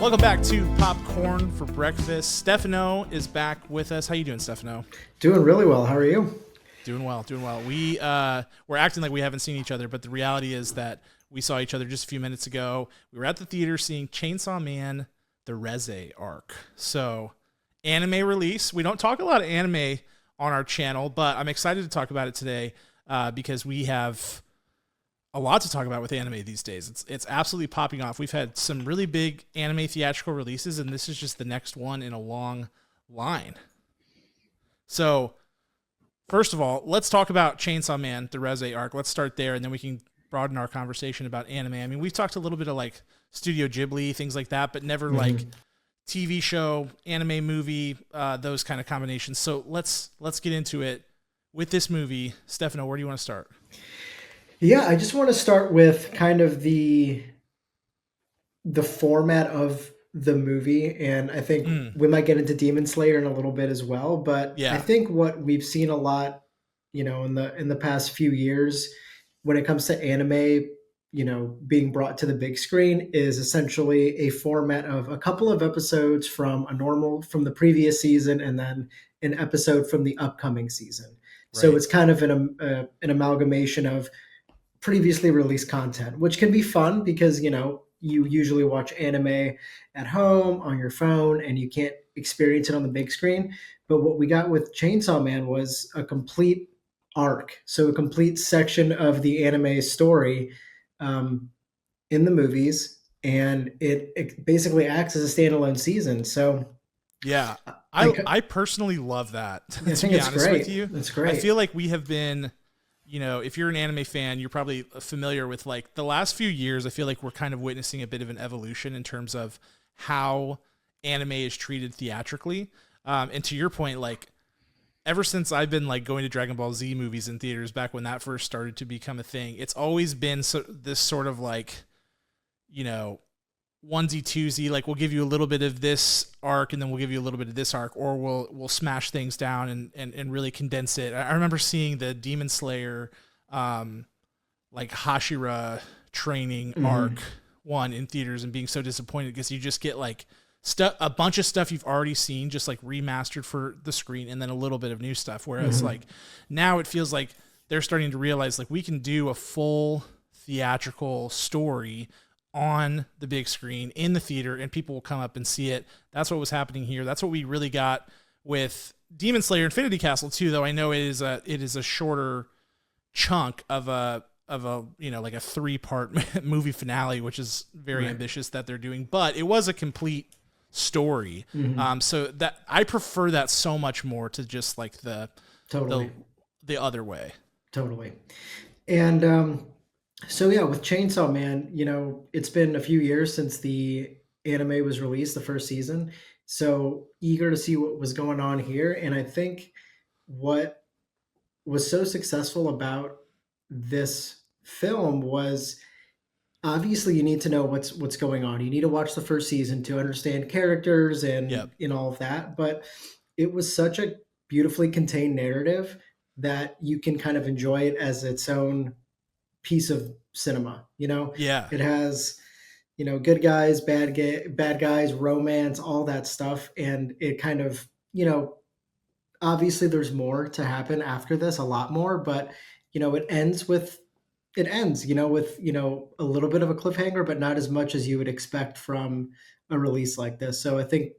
Welcome back to Popcorn for Breakfast. Stefano is back with us. How you doing, Stefano? Doing really well. How are you? Doing well, doing well. We're acting like we haven't seen each other, but the reality is that we saw each other just a few minutes ago. We were at the theater seeing Chainsaw Man, the Reze arc. So, anime release. We don't talk a lot of anime on our channel, but I'm excited to talk about it today because we have a lot to talk about with anime these days. It's absolutely popping off. We've had some really big anime theatrical releases, and this is just the next one in a long line. So, first of all, let's talk about Chainsaw Man, the Reze arc. Let's start there, and then we can broaden our conversation about anime. I mean, we've talked a little bit of like Studio Ghibli, things like that, but never like TV show, anime movie, those kind of combinations. So let's get into it with this movie. Stefano, where do you want to start? Yeah, I just want to start with kind of the format of the movie, and I think we might get into Demon Slayer in a little bit as well. But I Yeah, think what we've seen a lot, in the past few years, when it comes to anime, being brought to the big screen, is essentially a format of a couple of episodes from the previous season, and then an episode from the upcoming season. So right. it's kind of an amalgamation of previously released content, which can be fun because you usually watch anime at home on your phone and you can't experience it on the big screen. But what we got with Chainsaw Man was a complete arc, so a complete section of the anime story um, in the movies, and it basically acts as a standalone season. So Yeah, I, I personally love that. I To think be it's honest with great. you, It's I great. feel like we have been, if you're an anime fan, you're probably familiar with like the last few years. I feel like we're kind of witnessing a bit of an evolution in terms of how anime is treated theatrically. And to your point, like ever since I've been like going to Dragon Ball Z movies in theaters back when that first started to become a thing, it's always been this sort of like, you know, onesie twosie, like we'll give you a little bit of this arc and then we'll give you a little bit of this arc, or we'll smash things down and really condense it. I remember seeing the Demon Slayer like Hashira training Hmm. arc one in theaters and being so disappointed because you just get like stuff, a bunch of stuff you've already seen just like remastered for the screen, and then a little bit of new stuff, whereas Hmm. like now it feels like they're starting to realize like we can do a full theatrical story on the big screen in the theater and people will come up and see it. That's what was happening here. That's what we really got with Demon Slayer Infinity Castle too, though I know it is a shorter chunk of a like a 3-part movie finale, which is very Right. ambitious that they're doing, but it was a complete story. Hmm. So that I prefer that so much more to just like the Totally. the other way. Totally. And so yeah, with Chainsaw Man, it's been a few years since the anime was released, the first season. So eager to see what was going on here. And I think what was so successful about this film was, obviously you need to know what's going on. You need to watch the first season to understand characters and Yep. in all of that. But it was such a beautifully contained narrative that you can kind of enjoy it as its own piece of cinema. Yeah. It has good guys, bad guys, romance, all that stuff, and it kind of obviously there's more to happen after this, a lot more, but it ends with a little bit of a cliffhanger, but not as much as you would expect from a release like this. So I think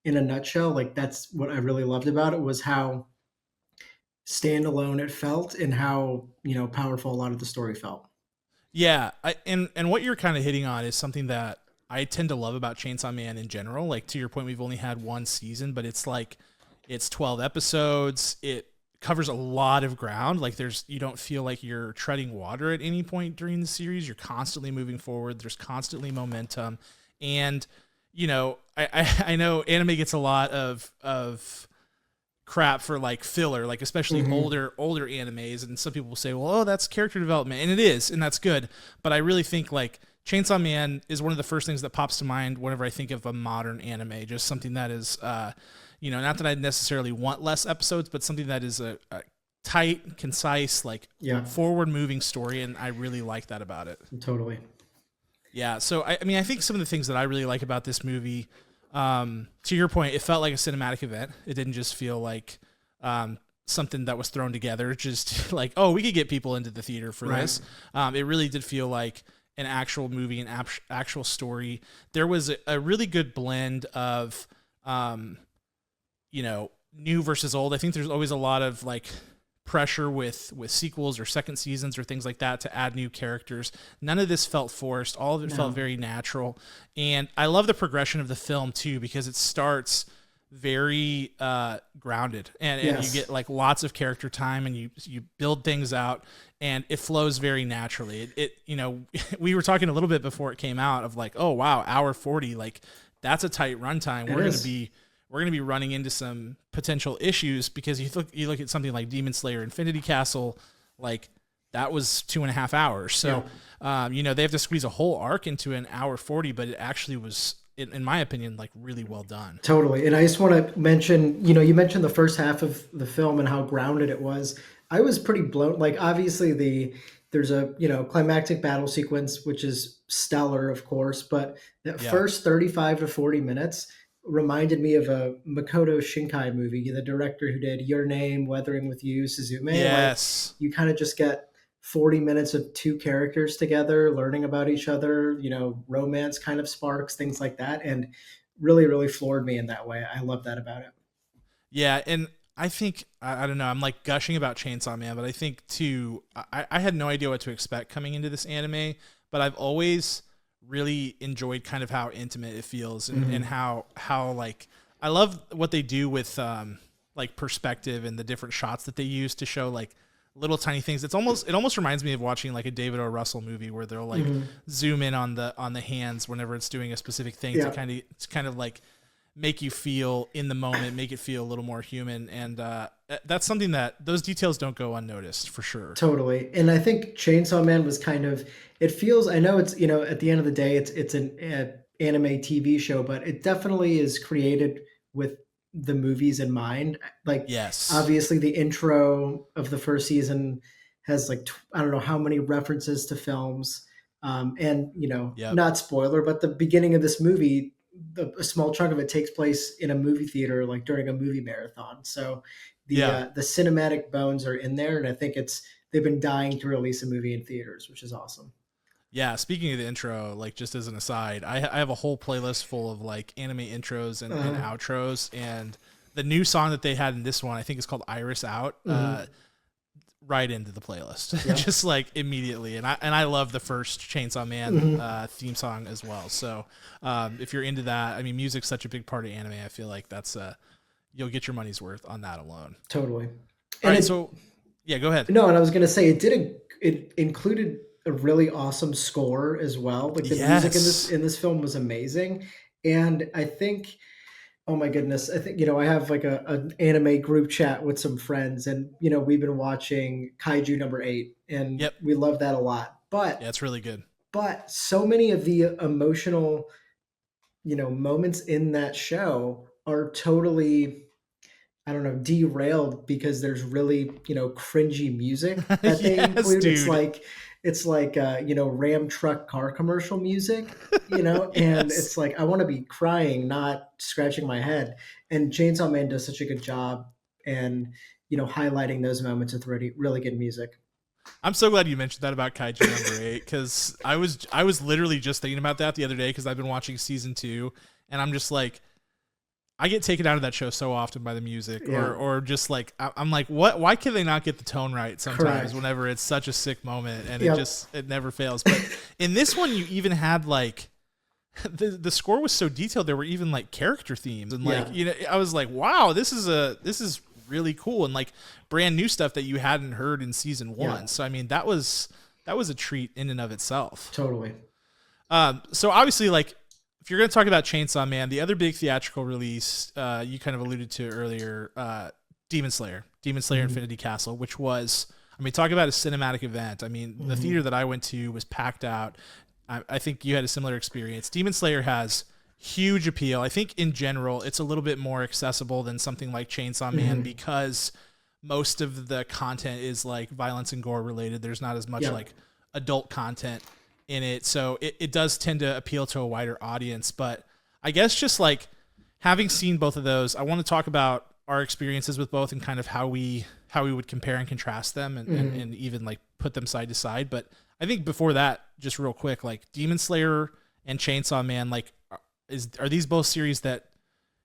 in a nutshell, like that's what I really loved about it, was how standalone it felt and how powerful a lot of the story felt. Yeah, and what you're kind of hitting on is something that I tend to love about Chainsaw Man in general. Like to your point, we've only had one season, but it's like it's 12 episodes. It covers a lot of ground. Like you don't feel like you're treading water at any point during the series. You're constantly moving forward. There's constantly momentum, and I know anime gets a lot of crap for like filler, like especially Hmm. older animes, and some people will say, well, oh, that's character development, and it is, and that's good, but I really think like Chainsaw Man is one of the first things that pops to mind whenever I think of a modern anime, just something that is not that I necessarily want less episodes, but something that is a tight, concise, like Yeah, forward moving story, and I really like that about it. totally. Yeah. So I mean, I think some of the things that I really like about this movie, to your point, it felt like a cinematic event. It didn't just feel like something that was thrown together, just like, oh, we could get people into the theater for Right. this. It really did feel like an actual movie, an actual story. There was a really good blend of, you know, new versus old. I think there's always a lot of like pressure with sequels or second seasons or things like that to add new characters. None of this felt forced. All of it felt very natural. And I love the progression of the film too, because it starts very grounded and you get like lots of character time and you build things out and it flows very naturally. It you know, we were talking a little bit before it came out of like, oh wow, hour 40, like that's a tight runtime. We're gonna be running into some potential issues because you look at something like Demon Slayer Infinity Castle, like that was 2.5 hours. So you know, they have to squeeze a whole arc into an hour 40, but it actually was, in my opinion, like really well done. Totally. And I just want to mention, you know, you mentioned the first half of the film and how grounded it was. I was pretty blown. Like obviously there's a, you know, climactic battle sequence, which is stellar, of course, but that first 35 to 40 minutes reminded me of a Makoto Shinkai movie, the director who did Your Name, Weathering with You, Suzume. Yes. Like you kind of just get 40 minutes of two characters together, learning about each other, you know, romance kind of sparks, things like that. And really, really floored me in that way. I love that about it. Yeah. And I think, I don't know, I'm like gushing about Chainsaw Man, but I think too, I had no idea what to expect coming into this anime, but I've always really enjoyed kind of how intimate it feels and how like, I love what they do with like perspective and the different shots that they use to show like little tiny things. It almost reminds me of watching like a David O. Russell movie where they'll like zoom in on the hands whenever it's doing a specific thing to kind of like make you feel in the moment, make it feel a little more human. And that's something that those details don't go unnoticed for sure. Totally. And I think Chainsaw Man was kind of, it feels, I know it's, you know, at the end of the day, it's an anime TV show, but it definitely is created with the movies in mind. Like, yes, obviously the intro of the first season has like, I don't know how many references to films. And, you know, not spoiler, but the beginning of this movie, a small chunk of it takes place in a movie theater, like during a movie marathon. So the cinematic bones are in there. And I think they've been dying to release a movie in theaters, which is awesome. Yeah, speaking of the intro, like just as an aside, I have a whole playlist full of like anime intros and outros, and the new song that they had in this one, I think it's called Iris Out, right into the playlist, just like immediately. And I love the first Chainsaw Man theme song as well. So if you're into that, I mean, music's such a big part of anime. I feel like that's you'll get your money's worth on that alone. Totally. All right, so yeah, go ahead. No, and I was gonna say it included a really awesome score as well. Like the music in this film was amazing. And I think, oh my goodness, I think, you know, I have like an anime group chat with some friends and, you know, we've been watching Kaiju number 8 and we love that a lot. But yeah, it's really good. But so many of the emotional, you know, moments in that show are totally, I don't know, derailed because there's really, you know, cringy music that they include. Dude. It's like you know, Ram truck car commercial music, you know, and it's like I want to be crying, not scratching my head. And Chainsaw Man does such a good job and, you know, highlighting those moments with really, really good music. I'm so glad you mentioned that about Kaiju number 8 because I was literally just thinking about that the other day because I've been watching season 2 and I'm just like, I get taken out of that show so often by the music or just like, I'm like, what, why can they not get the tone right sometimes whenever it's such a sick moment and it never fails. But in this one, you even had like, the score was so detailed. There were even like character themes and like, you know, I was like, wow, this is really cool. And like brand new stuff that you hadn't heard in season 1. So, I mean, that was a treat in and of itself. Totally. So obviously like, if you're going to talk about Chainsaw Man, the other big theatrical release you kind of alluded to earlier, Demon Slayer Infinity Castle, which was, I mean, talk about a cinematic event. I mean, the theater that I went to was packed out. I think you had a similar experience. Demon Slayer has huge appeal. I think in general, it's a little bit more accessible than something like Chainsaw Man because most of the content is like violence and gore related. There's not as much like adult content in it. So it does tend to appeal to a wider audience. But I guess just like having seen both of those, I want to talk about our experiences with both and kind of how we would compare and contrast them and even like put them side to side. But I think before that, just real quick, like Demon Slayer and Chainsaw Man, like are these both series that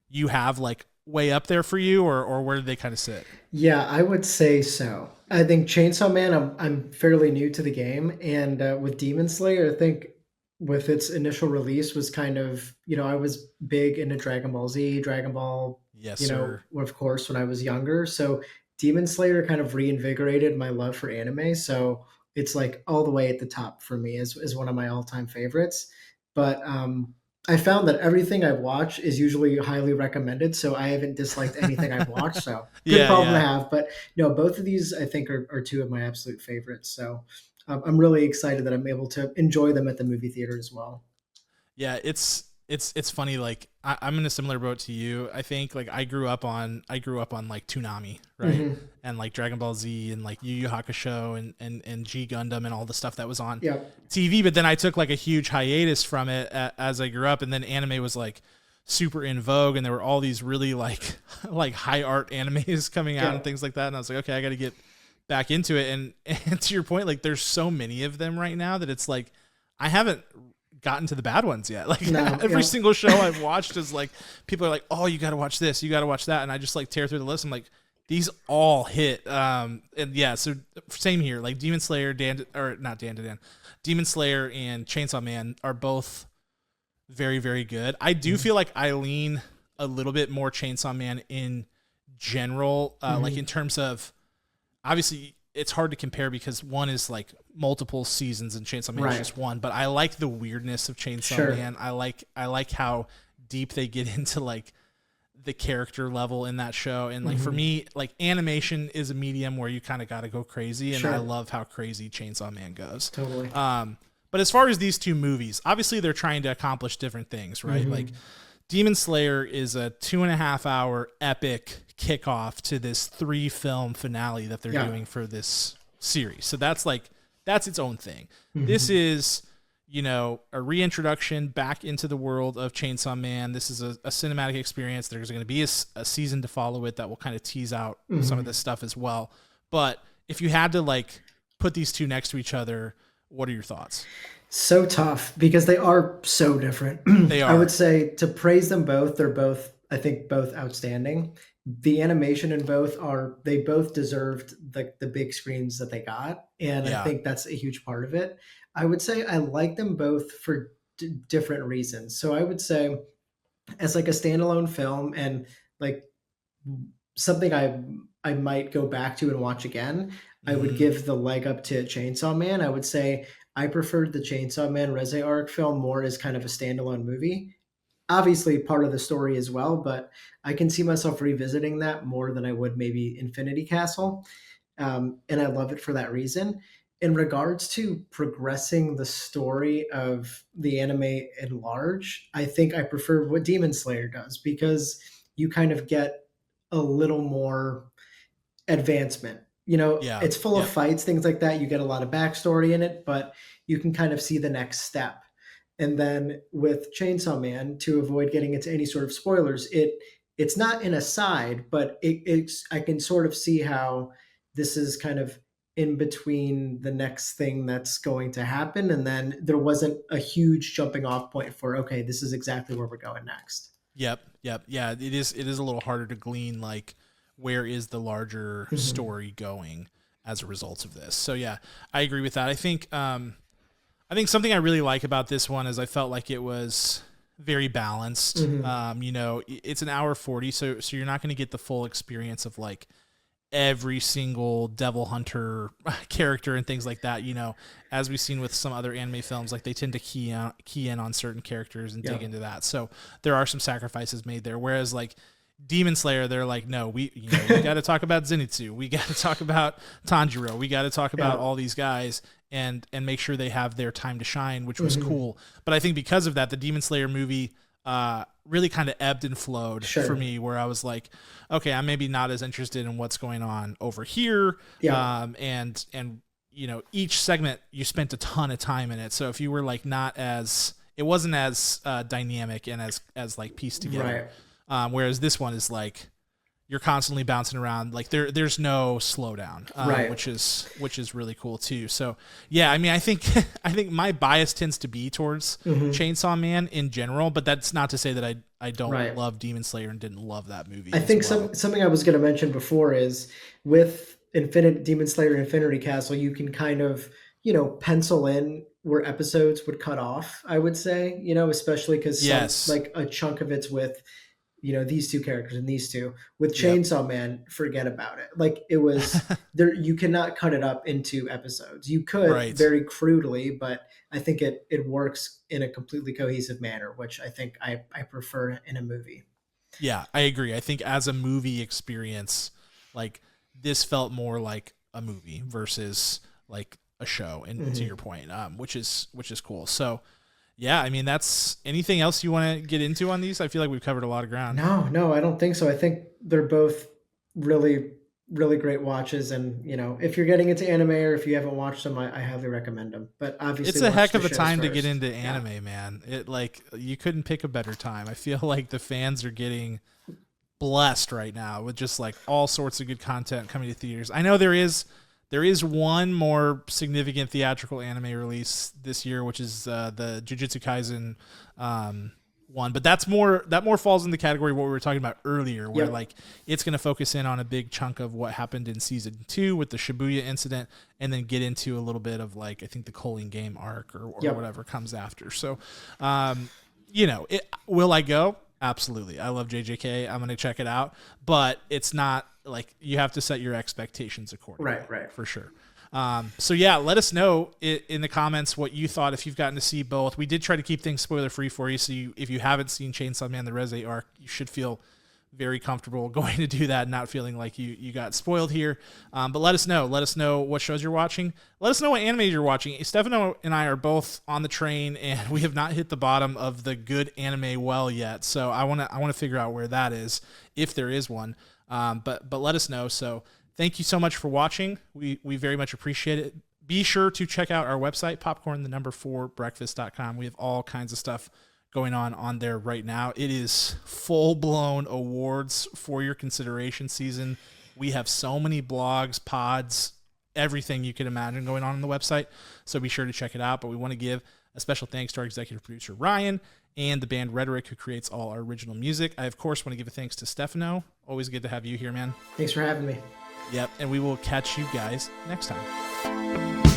you have like way up there for you, or where do they kind of sit? Yeah, I would say so. I think Chainsaw Man, I'm fairly new to the game, and with Demon Slayer, I think with its initial release was kind of, I was big into Dragon Ball Z, Dragon Ball, Yes, sir. of course, when I was younger. So Demon Slayer kind of reinvigorated my love for anime. So it's like all the way at the top for me is one of my all-time favorites. But I found that everything I watch is usually highly recommended, so I haven't disliked anything I've watched. So good Yeah, problem to yeah. have. But no, both of these I think are two of my absolute favorites. So I'm really excited that I'm able to enjoy them at the movie theater as well. Yeah, it's funny. Like I'm in a similar boat to you. I think like I grew up on like Toonami, right, Hmm. and like Dragon Ball Z and like Yu Yu Hakusho and G Gundam and all the stuff that was on Yeah, TV. But then I took like a huge hiatus from it as I grew up, and then anime was like super in vogue, and there were all these really like like high art animes coming out yeah, and things like that. And I was like, okay, I got to get back into it. And to your point, like there's so many of them right now that it's like I haven't gotten to the bad ones yet. Like no, every yeah, single show I've watched is like people are like, "Oh, you got to watch this, you got to watch that," and I just like tear through the list. I'm like, these all hit. And yeah, so same here. Like Demon Slayer, or not Dan to Dan, Demon Slayer and Chainsaw Man are both very very good. I do feel like I lean a little bit more Chainsaw Man in general, like hmm, in terms of obviously it's hard to compare because one is like multiple seasons and Chainsaw Man is right, just one. But I like the weirdness of Chainsaw sure, Man. I like how deep they get into like the character level in that show. And like for hmm, me, like animation is a medium where you kind of got to go crazy, and I sure, love how crazy Chainsaw Man goes. totally, But as far as these two movies, obviously they're trying to accomplish different things, right? Like hmm, Demon Slayer is a 2.5 hour epic kickoff to this 3 film finale that they're yeah, doing for this series. So that's its own thing. This hmm, is, a reintroduction back into the world of Chainsaw Man. This is a cinematic experience. There's going to be a season to follow it that will kind of tease out some of hmm. this stuff as well. But if you had to like put these two next to each other, what are your thoughts? So tough because they are so different. They I would are. say to praise them both, they're both, I think, both outstanding. The animation in both they both deserved the big screens that they got. And I Yeah. think that's a huge part of it. I would say I like them both for different reasons. So I would say, as like a standalone film and like something I might go back to and watch again, I would Mm-hmm. give the leg up to Chainsaw Man. I would say I preferred the Chainsaw Man Reze arc film more as kind of a standalone movie. Obviously, part of the story as well, but I can see myself revisiting that more than I would maybe Infinity Castle. And I love it for that reason. In regards to progressing the story of the anime at large, I think I prefer what Demon Slayer does because you kind of get a little more advancement. Yeah. It's full of Yep. fights, things like that. You get a lot of backstory in it, but you can kind of see the next step. And then with Chainsaw Man, to avoid getting into any sort of spoilers, it's not an aside, but it's I can sort of see how this is kind of in between the next thing that's going to happen, and then there wasn't a huge jumping off point for okay, this is exactly where we're going next. Yep, yep, yeah. It is a little harder to glean like where is the larger Mhm. story going as a result of this. So yeah, I agree with that. I think something I really like about this one is I felt like it was very balanced. Mhm. It's an hour 40, so you're not going to get the full experience of like every single devil hunter character and things like that. As we've seen with some other anime films, like they tend to key in on certain characters and Yeah. dig into that. So there are some sacrifices made there. Whereas like Demon Slayer, they're like, no, we got to talk about Zenitsu, we got to talk about Tanjiro, we got to talk about Yeah. all these guys and make sure they have their time to shine, which was Mhm. cool. But I think because of that, the Demon Slayer movie really kind of ebbed and flowed for Sure. me, where I was like, okay, I'm maybe not as interested in what's going on over here, Yeah. and each segment you spent a ton of time in it. So if you were like it wasn't as dynamic and as like pieced together. Right. Whereas this one is like you're constantly bouncing around. Like there's no slowdown, Right. which is really cool too. So yeah, I mean, I think my bias tends to be towards Chainsaw Man in general, but that's not to say that I don't Right. love Demon Slayer and didn't love that movie. I think something I was going to mention before is with Demon Slayer Infinity Castle, you can kind of, pencil in where episodes would cut off, I would say, especially because Yes. like a chunk of it's with, these two characters and these two. With Yep. Chainsaw Man, forget about it. Like it was there, you cannot cut it up into episodes. You could Right. very crudely, but I think it works in a completely cohesive manner, which I think I prefer in a movie. Yeah, I agree. I think as a movie experience, like this felt more like a movie versus like a show. And to your point, which is cool. So yeah, I mean, that's anything else you want to get into on these? I feel like we've covered a lot of ground. No, I don't think so. I think they're both really, really great watches. And, if you're getting into anime or if you haven't watched them, I highly recommend them. But obviously, It's a watch heck the of a shows time to first. get into Yeah. anime, man. It like you couldn't pick a better time. I feel like the fans are getting blessed right now with just like all sorts of good content coming to theaters. I know there is one more significant theatrical anime release this year, which is the Jujutsu Kaisen one, but that more falls in the category of what we were talking about earlier, where Yep. like it's going to focus in on a big chunk of what happened in season 2 with the Shibuya incident, and then get into a little bit of like I think the Culling Game arc or Yep. whatever comes after. So, will I go? Absolutely. I love JJK. I'm going to check it out, but it's not like you have to set your expectations accordingly. Right. For sure. So yeah, let us know in the comments what you thought if you've gotten to see both. We did try to keep things spoiler free for you. So if you haven't seen Chainsaw Man, the Reze arc, you should feel very comfortable going to do that and not feeling like you got spoiled here. But let us know what shows you're watching. Let us know what anime you're watching. Stefano and I are both on the train and we have not hit the bottom of the good anime well yet. So I want to figure out where that is, if there is one. But let us know. So thank you so much for watching. We very much appreciate it. Be sure to check out our website, popcorn4breakfast.com. We have all kinds of stuff going on there right now. It is full-blown awards for your consideration season. We have so many blogs, pods, everything you can imagine going on the website. So be sure to check it out. But we want to give a special thanks to our executive producer, Ryan, and the band Rhetoric, who creates all our original music. I, of course, want to give a thanks to Stefano. Always good to have you here, man. Thanks for having me. Yep, and we will catch you guys next time.